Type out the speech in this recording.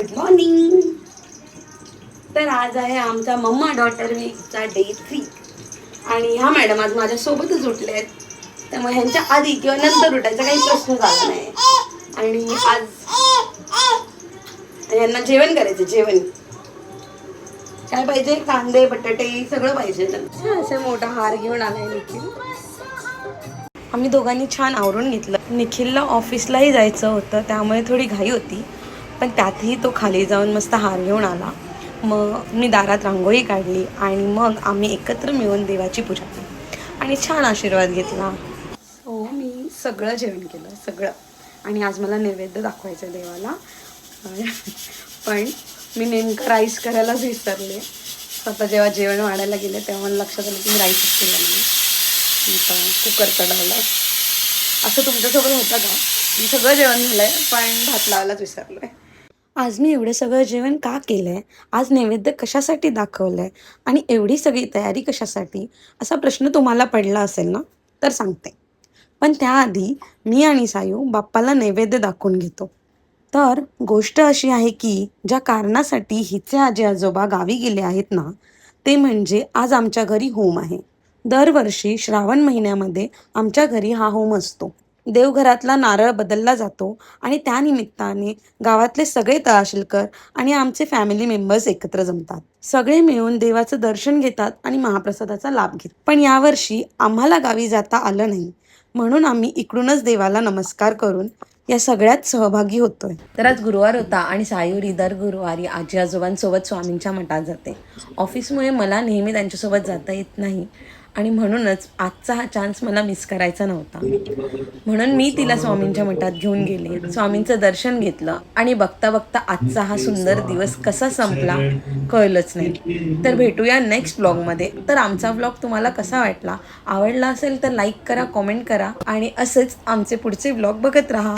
Good morning. तर आज आहे आमचा मम्मा डॉटर वीकचा डे 3 आणि ह्या मॅडम आज माझ्यासोबतच उठले आहेत, त्यामुळे ह्यांच्या आधी किंवा नंतर उठायचा काही प्रश्न झाला नाही. आणि आज यांना जेवण करायचं. जेवण काय पाहिजे? कांदे बटाटे सगळं पाहिजे. असे मोठा हार घेऊन आलाय निखिल. आम्ही दोघांनी छान आवरून घेतलं. निखिलला ऑफिसलाही जायचं होतं, त्यामुळे थोडी घाई होती, पण त्यातही तो खाली जाऊन मस्त हार घेऊन आला. मग मी दारात रांगोळी काढली आणि मग आम्ही एकत्र मिळून देवाची पूजा केली आणि छान आशीर्वाद घेतला. हो, मी सगळं जेवण केलं, सगळं. आणि आज मला नैवेद्य दाखवायचं देवाला, पण मी नेमकं राईस करायलाच विसरले. स्वतः जेव्हा जेवण वाढायला गेले तेव्हा मला लक्षात आलं की मी राईसच केला नाही. आता कुकर चढवलं. असं तुमच्यासोबत होतं का? मी सगळं जेवण झालंय पण भात लावायलाच विसरलोय. आज मी एवढं सगळं जेवण का केलंय, आज नैवेद्य कशासाठी दाखवलंय आणि एवढी सगळी तयारी कशासाठी, असा प्रश्न तुम्हाला पडला असेल ना, तर सांगते. पण त्याआधी मी आणि सायू बाप्पाला नैवेद्य दाखवून घेतो. तर गोष्ट अशी आहे की ज्या कारणासाठी हिचे आजी आजोबा गावी गेले आहेत ना, ते म्हणजे आज आमच्या घरी होम आहे. दरवर्षी श्रावण महिन्यामध्ये आमच्या घरी हा होम असतो. देवघरातला नारळ बदलला जातो आणि त्यानिमित्ताने गावातले सगळे तळाशीलकर आणि आमचे फॅमिली मेंबर्स एकत्र जमतात. सगळे मिळून देवाचं दर्शन घेतात आणि महाप्रसादाचा लाभ घेतात. पण यावर्षी आम्हाला गावी जाता आलं नाही, म्हणून आम्ही इकडूनच देवाला नमस्कार करून या सगळ्यात सहभागी होतोय. तर आज गुरुवार होता आणि सायूरी दर गुरुवारी आजी आजोबांसोबत स्वामींच्या मठात जाते. ऑफिसमुळे मला नेहमी त्यांच्यासोबत जाता येत नाही आणि म्हणूनच आजचा हा चान्स मला मिस करायचा नव्हता. म्हणून मी तिला स्वामींच्या मठात घेऊन गेले, स्वामींचं दर्शन घेतलं आणि बघता बघता आजचा हा सुंदर दिवस कसा संपला कळलंच नाही. तर भेटूया नेक्स्ट ब्लॉगमध्ये. तर आमचा ब्लॉग तुम्हाला कसा वाटला? आवडला असेल तर लाईक करा, कॉमेंट करा आणि असंच आमचे पुढचे ब्लॉग बघत राहा.